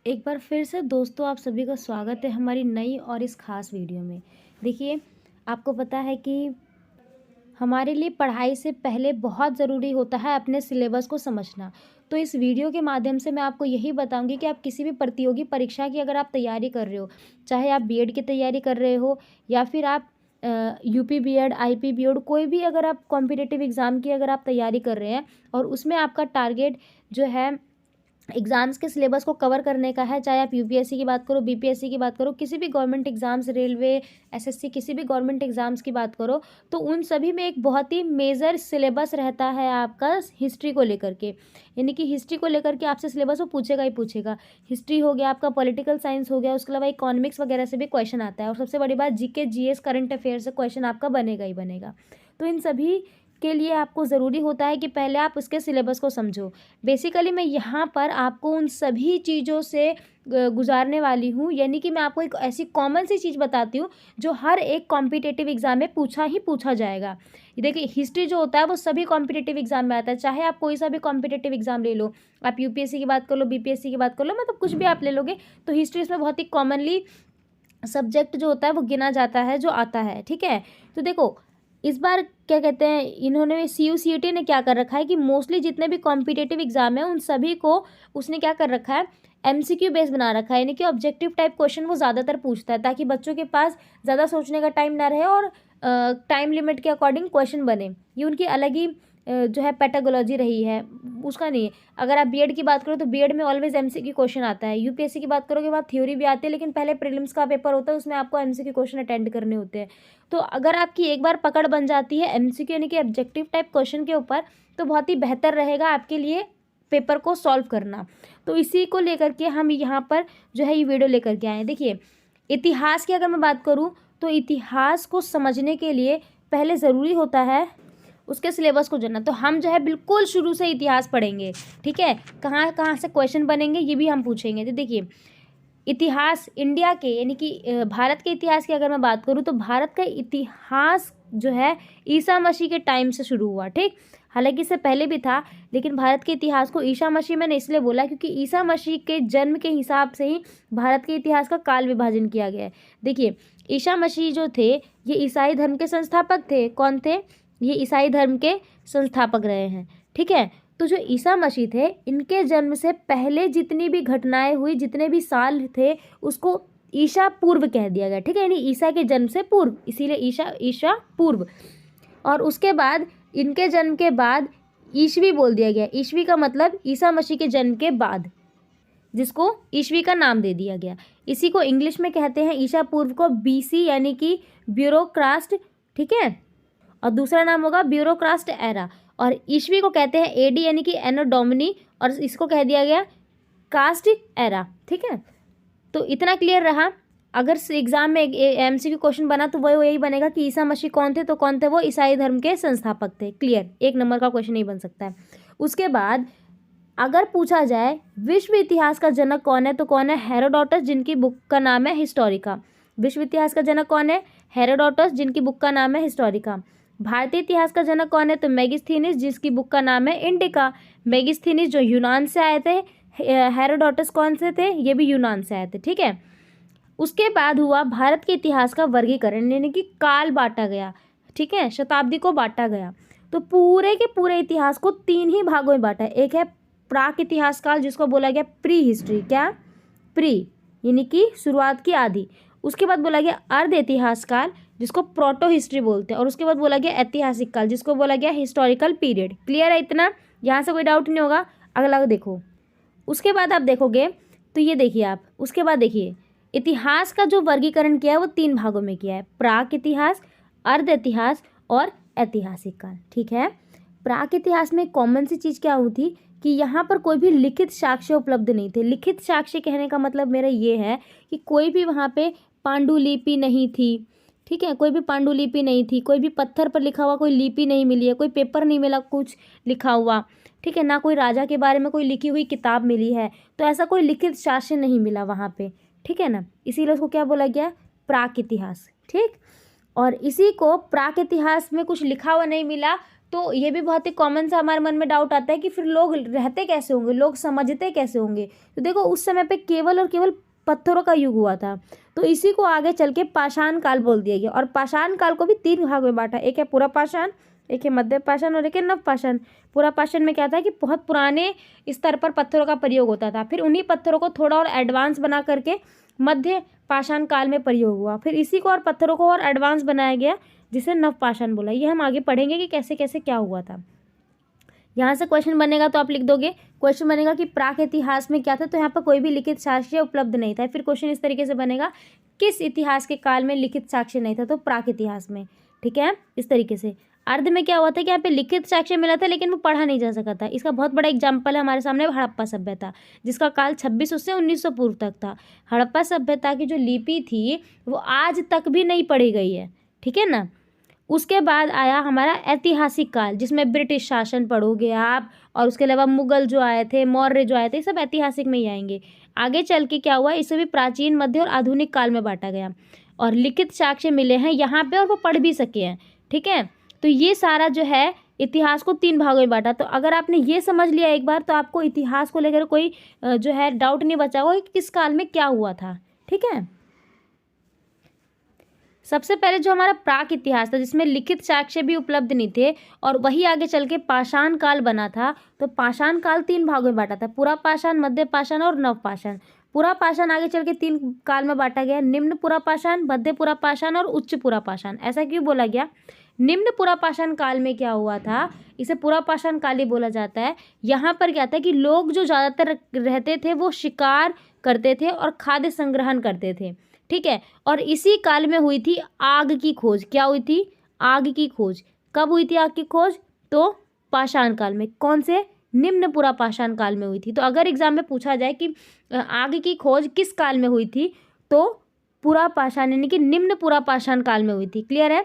एक बार फिर से दोस्तों आप सभी का स्वागत है हमारी नई और इस खास वीडियो में। देखिए, आपको पता है कि हमारे लिए पढ़ाई से पहले बहुत ज़रूरी होता है अपने सिलेबस को समझना। तो इस वीडियो के माध्यम से मैं आपको यही बताऊंगी कि आप किसी भी प्रतियोगी परीक्षा की अगर आप तैयारी कर रहे हो, चाहे आप बीएड की तैयारी कर रहे हो या फिर आप यूपी बीएड, आईपी बीएड, कोई भी अगर आप कॉम्पिटिटिव एग्ज़ाम की अगर आप तैयारी कर रहे हैं और उसमें आपका टारगेट जो है एग्ज़ाम्स के सिलेबस को कवर करने का है, चाहे आप यूपीएससी की बात करो, बीपीएससी की बात करो, किसी भी गवर्नमेंट एग्ज़ाम्स, रेलवे, एसएससी, किसी भी गवर्नमेंट एग्ज़ाम्स की बात करो, तो उन सभी में एक बहुत ही मेजर सिलेबस रहता है आपका हिस्ट्री को लेकर के। यानी कि हिस्ट्री को लेकर के आपसे सिलेबस वो पूछेगा ही पूछेगा। हिस्ट्री हो गया, आपका पॉलिटिकल साइंस हो गया, उसके अलावा इकोनॉमिक्स वगैरह से भी क्वेश्चन आता है और सबसे बड़ी बात जीके, जीएस, करंट अफेयर से क्वेश्चन आपका बनेगा ही बनेगा। तो इन सभी के लिए आपको ज़रूरी होता है कि पहले आप उसके सिलेबस को समझो। बेसिकली मैं यहाँ पर आपको उन सभी चीज़ों से गुजारने वाली हूँ, यानी कि मैं आपको एक ऐसी कॉमन सी चीज़ बताती हूँ जो हर एक कॉम्पिटिटिव एग्ज़ाम में पूछा ही पूछा जाएगा। ये देखिए, हिस्ट्री जो होता है वो सभी कॉम्पिटिटिव एग्ज़ाम में आता है, चाहे आप कोई सा भी कॉम्पिटिटिव एग्ज़ाम ले लो, आप यूपीएससी की बात कर लो, बीपीएससी की बात कर लो, मतलब कुछ भी आप ले लोगे तो हिस्ट्री इसमें बहुत ही कॉमनली सब्जेक्ट जो होता है वो गिना जाता है, जो आता है। ठीक है, तो देखो इस बार क्या कहते हैं, इन्होंने सीयूसीईटी ने क्या कर रखा है कि मोस्टली जितने भी कॉम्पिटिटिव एग्जाम है उन सभी को उसने क्या कर रखा है, एमसीक्यू बेस बना रखा है। यानी कि ऑब्जेक्टिव टाइप क्वेश्चन वो ज़्यादातर पूछता है ताकि बच्चों के पास ज़्यादा सोचने का टाइम ना रहे और टाइम लिमिट के अकॉर्डिंग क्वेश्चन बने। ये उनकी अलग ही जो है पेडागोलॉजी रही है, उसका नहीं है। अगर आप बीएड की बात करो तो बीएड में ऑलवेज एमसीक्यू क्वेश्चन आता है। यूपीएससी की बात करोगे वहाँ थ्योरी भी आती है, लेकिन पहले प्रीलिम्स का पेपर होता है, उसमें आपको एमसीक्यू क्वेश्चन अटेंड करने होते हैं। तो अगर आपकी एक बार पकड़ बन जाती है एमसीक्यू यानी कि ऑब्जेक्टिव टाइप क्वेश्चन के ऊपर, तो बहुत ही बेहतर रहेगा आपके लिए पेपर को सॉल्व करना। तो इसी को लेकर के हम यहाँ पर जो है ये वीडियो लेकर के आए हैं। देखिए, इतिहास की अगर मैं बात करूँ तो इतिहास को समझने के लिए पहले ज़रूरी होता है उसके सिलेबस को जानना। तो हम जो है बिल्कुल शुरू से इतिहास पढ़ेंगे। ठीक है, कहाँ कहाँ से क्वेश्चन बनेंगे ये भी हम पूछेंगे। तो देखिए, इतिहास इंडिया के यानी कि भारत के इतिहास की अगर मैं बात करूँ तो भारत का इतिहास जो है ईसा मसीह के टाइम से शुरू हुआ। ठीक, हालांकि इससे पहले भी था, लेकिन भारत के इतिहास को ईसा मसीह मैंने इसलिए बोला क्योंकि ईसा मसीह के जन्म के हिसाब से ही भारत के इतिहास का काल विभाजन किया गया है। देखिए, ईसा मसीह जो थे ये ईसाई धर्म के संस्थापक थे। कौन थे? ये ईसाई धर्म के संस्थापक रहे हैं। ठीक है, तो जो ईसा मसीह थे इनके जन्म से पहले जितनी भी घटनाएं हुई, जितने भी साल थे, उसको ईसा पूर्व कह दिया गया। ठीक है, यानी ईसा के जन्म से पूर्व, इसीलिए ईसा पूर्व। और उसके बाद इनके जन्म के बाद ईस्वी बोल दिया गया। ईस्वी का मतलब ईसा मसीह के जन्म के बाद, जिसको ईस्वी का नाम दे दिया गया। इसी को इंग्लिश में कहते हैं ईसा पूर्व को बीसी यानी कि ब्यूरोक्रास्ट। ठीक है, और दूसरा नाम होगा ब्यूरोक्रास्ट एरा। और ईस्वी को कहते हैं एडी यानी कि एनो डोमिनी, और इसको कह दिया गया कास्ट एरा। ठीक है, तो इतना क्लियर रहा। अगर एग्जाम में एमसीक्यू क्वेश्चन बना तो वो यही बनेगा कि ईसा मसीह कौन थे, तो कौन थे वो? ईसाई धर्म के संस्थापक थे। क्लियर, एक नंबर का क्वेश्चन नहीं बन सकता है। उसके बाद अगर पूछा जाए विश्व इतिहास का जनक कौन है, तो कौन है? हेरोडोटस, जिनकी बुक का नाम है हिस्टोरिका। विश्व इतिहास का जनक कौन है? हेरोडोटस, जिनकी बुक का नाम है हिस्टोरिका। भारतीय इतिहास का जनक कौन है? तो मेगिस्थनीज, जिसकी बुक का नाम है इंडिका। मेगिस्थनीज जो यूनान से आए थे, हेरोडोटस कौन से थे? ये भी यूनान से आए थे। ठीक है, उसके बाद हुआ भारत के इतिहास का वर्गीकरण, यानी कि काल बांटा गया। ठीक है, शताब्दी को बांटा गया। तो पूरे के पूरे इतिहास को तीन ही भागों में बांटा है। एक है प्राक इतिहास काल, जिसको बोला गया प्री हिस्ट्री। क्या? प्री यानी कि शुरुआत की, आदि। उसके बाद बोला गया अर्ध इतिहास काल, जिसको प्रोटो हिस्ट्री बोलते हैं। और उसके बाद बोला गया ऐतिहासिक काल, जिसको बोला गया हिस्टोरिकल पीरियड। क्लियर है इतना? यहाँ से कोई डाउट नहीं होगा। अगला देखो, उसके बाद आप देखोगे तो ये देखिए आप, उसके बाद देखिए इतिहास का जो वर्गीकरण किया है वो तीन भागों में किया है, प्राक इतिहास, अर्ध इतिहास और ऐतिहासिक काल। ठीक है, प्राक इतिहास में कॉमन सी चीज़ क्या हुई थी कि यहाँ पर कोई भी लिखित साक्ष्य उपलब्ध नहीं थे। लिखित साक्ष्य कहने का मतलब मेरा ये है कि कोई भी वहाँ पे पांडुलिपि नहीं थी। ठीक है, कोई भी पांडुलिपि नहीं थी, कोई भी पत्थर पर लिखा हुआ कोई लिपि नहीं मिली है, कोई पेपर नहीं मिला कुछ लिखा हुआ। ठीक है, ना कोई राजा के बारे में कोई लिखी हुई किताब मिली है। तो ऐसा कोई लिखित साक्ष्य नहीं मिला वहाँ पे। ठीक है ना, इसीलिए उसको क्या बोला गया? प्राक इतिहास। ठीक, और इसी को प्राक इतिहास में कुछ लिखा हुआ नहीं मिला तो ये भी बहुत ही कॉमन सा हमारे मन में डाउट आता है कि फिर लोग रहते कैसे होंगे, लोग समझते कैसे होंगे। तो देखो उस समय पे केवल और केवल पत्थरों का युग हुआ था, तो इसी को आगे चल के पाषाण काल बोल दिया गया। और पाषाण काल को भी 3 भाग में बांटा, एक है पूरा पाषाण, एक है मध्य पाषाण और एक है नव पाषाण। पूरा पाषाण में क्या था कि बहुत पुराने स्तर पर पत्थरों का प्रयोग होता था, फिर उन्हीं पत्थरों को थोड़ा और एडवांस बना करके मध्य पाषाण काल में प्रयोग हुआ, फिर इसी को और पत्थरों को और एडवांस बनाया गया जिसे नव पाषाण बोला। ये हम आगे पढ़ेंगे कि कैसे कैसे क्या हुआ था। यहाँ से क्वेश्चन बनेगा तो आप लिख दोगे, क्वेश्चन बनेगा कि प्राक इतिहास में क्या था, तो यहाँ पर कोई भी लिखित साक्ष्य उपलब्ध नहीं था। फिर क्वेश्चन इस तरीके से बनेगा, किस इतिहास के काल में लिखित साक्ष्य नहीं था, तो प्राक इतिहास में। ठीक है, इस तरीके से। अर्ध में क्या हुआ था कि यहाँ पे लिखित साक्ष्य मिला था लेकिन वो पढ़ा नहीं जा सका था। इसका बहुत बड़ा एग्जाम्पल है हमारे सामने हड़प्पा सभ्यता, जिसका काल 2600 से 1900 पूर्व तक था। हड़प्पा सभ्यता की जो लिपि थी वो आज तक भी नहीं पढ़ी गई है। ठीक है ना। उसके बाद आया हमारा ऐतिहासिक काल, जिसमें ब्रिटिश शासन पढ़ोगे आप, और उसके अलावा मुगल जो आए थे, मौर्य जो आए थे, सब ऐतिहासिक में ही आएंगे। आगे चल के क्या हुआ, इसे भी प्राचीन, मध्य और आधुनिक काल में बांटा गया, और लिखित साक्ष्य मिले हैं यहाँ पे और वो पढ़ भी सके हैं। ठीक है, तो ये सारा जो है इतिहास को 3 भागों में बांटा। तो अगर आपने ये समझ लिया एक बार, तो आपको इतिहास को लेकर कोई जो है डाउट नहीं बचा होगा कि किस काल में क्या हुआ था। ठीक है, सबसे पहले जो हमारा प्राक इतिहास था जिसमें लिखित साक्ष्य भी उपलब्ध नहीं थे, और वही आगे चल के पाषाण काल बना था। तो पाषाण काल 3 भागों में बांटा था, पुरा पाषाण, मध्य पाषाण और नव पाषाण। पुरा पाषाण आगे चल के 3 काल में बांटा गया, निम्न पुरा पाषाण, मध्य पुरा पाषाण और उच्च पुरा पाषाण। ऐसा क्यों बोला गया? निम्न पुरा पाषाण काल में क्या हुआ था, इसे पुरा पाषाण काल ही बोला जाता है। यहाँ पर क्या था कि लोग जो ज़्यादातर रहते थे वो शिकार करते थे और खाद्य संग्रहण करते थे। ठीक है, और इसी काल में हुई थी आग की खोज। क्या हुई थी? आग की खोज। कब हुई थी आग की खोज? तो पाषाण काल में। कौन से? निम्न पुरा पाषाण काल में हुई थी। तो अगर एग्जाम में पूछा जाए कि आग की खोज किस काल में हुई थी, तो पुरा पाषाण यानी कि निम्न पुरा पाषाण काल में हुई थी। क्लियर है?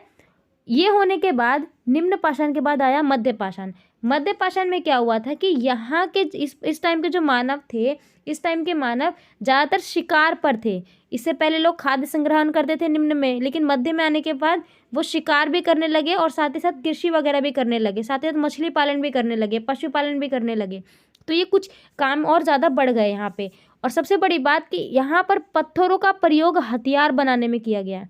ये होने के बाद निम्न पाषाण के बाद आया मध्य पाषाण। मध्य पाषाण में क्या हुआ था कि यहाँ के इस टाइम के जो मानव थे, इस टाइम के मानव ज़्यादातर शिकार पर थे। इससे पहले लोग खाद्य संग्रहण करते थे निम्न में, लेकिन मध्य में आने के बाद वो शिकार भी करने लगे और साथ ही साथ कृषि वगैरह भी करने लगे, साथ ही साथ मछली पालन भी करने लगे, पशुपालन भी करने लगे। तो ये कुछ काम और ज़्यादा बढ़ गए यहाँ पे। और सबसे बड़ी बात कि यहाँ पर पत्थरों का प्रयोग हथियार बनाने में किया गया है।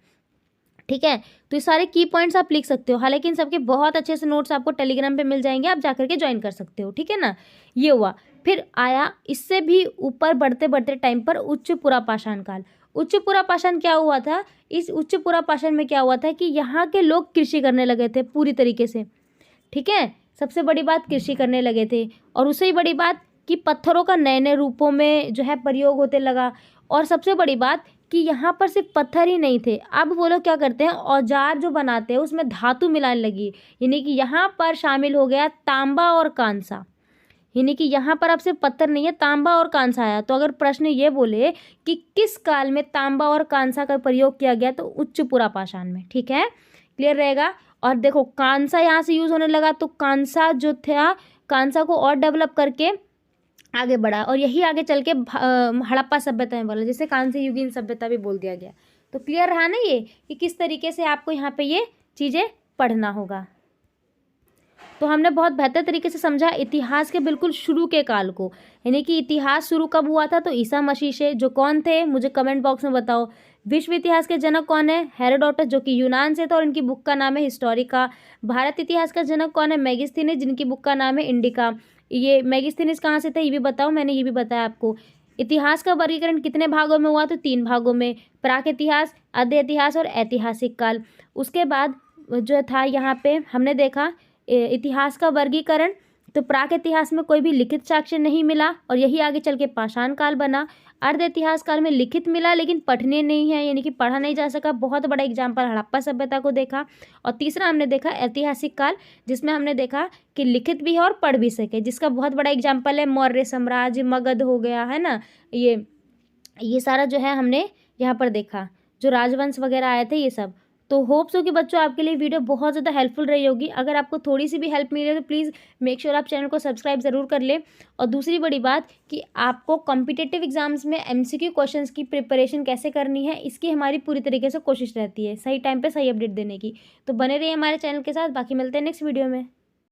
ठीक है, तो ये सारे की पॉइंट्स आप लिख सकते हो। हालांकि इन सबके बहुत अच्छे से नोट्स आपको टेलीग्राम पे मिल जाएंगे, आप जाकर के ज्वाइन कर सकते हो। ठीक है ना, ये हुआ। फिर आया इससे भी ऊपर बढ़ते बढ़ते टाइम पर उच्च पुरा पाषाण काल। उच्च पुरा पाषाण क्या हुआ था? इस उच्च पुरा पाषाण में क्या हुआ था कि यहाँ के लोग कृषि करने लगे थे पूरी तरीके से। ठीक है, सबसे बड़ी बात कृषि करने लगे थे, और उससे ही बड़ी बात कि पत्थरों का नए नए रूपों में जो है प्रयोग होते लगा। और सबसे बड़ी बात कि यहाँ पर सिर्फ पत्थर ही नहीं थे, अब वो लोग क्या करते हैं, औजार जो बनाते हैं उसमें धातु मिलाने लगी। यानी कि यहाँ पर शामिल हो गया तांबा और कांसा। यानी कि यहाँ पर अब सिर्फ पत्थर नहीं है, तांबा और कांसा आया। तो अगर प्रश्न ये बोले कि किस काल में तांबा और कांसा का प्रयोग किया गया, तो उच्च पुरा पाषाण में। ठीक है, क्लियर रहेगा। और देखो कांसा यहाँ से यूज होने लगा, तो कांसा जो था, कांसा को और डेवलप करके आगे बढ़ा, और यही आगे चल के हड़प्पा सभ्यता में बोला, जिसे कांस्य युगीन सभ्यता भी बोल दिया गया। तो क्लियर रहा ना ये कि किस तरीके से आपको यहाँ पे ये चीज़ें पढ़ना होगा। तो हमने बहुत बेहतर तरीके से समझा इतिहास के बिल्कुल शुरू के काल को, यानी कि इतिहास शुरू कब हुआ था, तो ईसा मसीह से। जो कौन थे मुझे कमेंट बॉक्स में बताओ। विश्व इतिहास के जनक कौन है? हेरोडोटस, जो कि यूनान से था और इनकी बुक का नाम है हिस्टोरिका। भारत इतिहास का जनक कौन है? मेगिस्थनीज, जिनकी बुक का नाम है इंडिका। ये मेगिस्थनीज कहाँ से था ये भी बताओ, मैंने ये भी बताया आपको। इतिहास का वर्गीकरण कितने भागों में हुआ? तो 3 भागों में, प्राक इतिहास, आद्य इतिहास और ऐतिहासिक काल। उसके बाद जो था यहाँ पे हमने देखा इतिहास का वर्गीकरण, तो प्राक इतिहास में कोई भी लिखित साक्ष्य नहीं मिला, और यही आगे चल के पाषाण काल बना। अर्ध इतिहास काल में लिखित मिला लेकिन पठनीय नहीं है, यानी कि पढ़ा नहीं जा सका। बहुत बड़ा एग्जाम्पल हड़प्पा सभ्यता को देखा। और तीसरा हमने देखा ऐतिहासिक काल, जिसमें हमने देखा कि लिखित भी है और पढ़ भी सके, जिसका बहुत बड़ा एग्जाम्पल है मौर्य साम्राज्य, मगध हो गया है ना। ये सारा जो है हमने यहाँ पर देखा, जो राजवंश वगैरह आए थे ये सब। तो होप्स हो कि बच्चों आपके लिए वीडियो बहुत ज़्यादा हेल्पफुल रही होगी। अगर आपको थोड़ी सी भी हेल्प मिले तो प्लीज़ मेक श्योर आप चैनल को सब्सक्राइब ज़रूर कर लें। और दूसरी बड़ी बात कि आपको कॉम्पिटिटिव एग्जाम्स में एमसीक्यू क्वेश्चंस की प्रिपरेशन कैसे करनी है, इसकी हमारी पूरी तरीके से कोशिश रहती है सही टाइम पे सही अपडेट देने की। तो बने रहिए हमारे चैनल के साथ। बाकी मिलते हैं नेक्स्ट वीडियो में।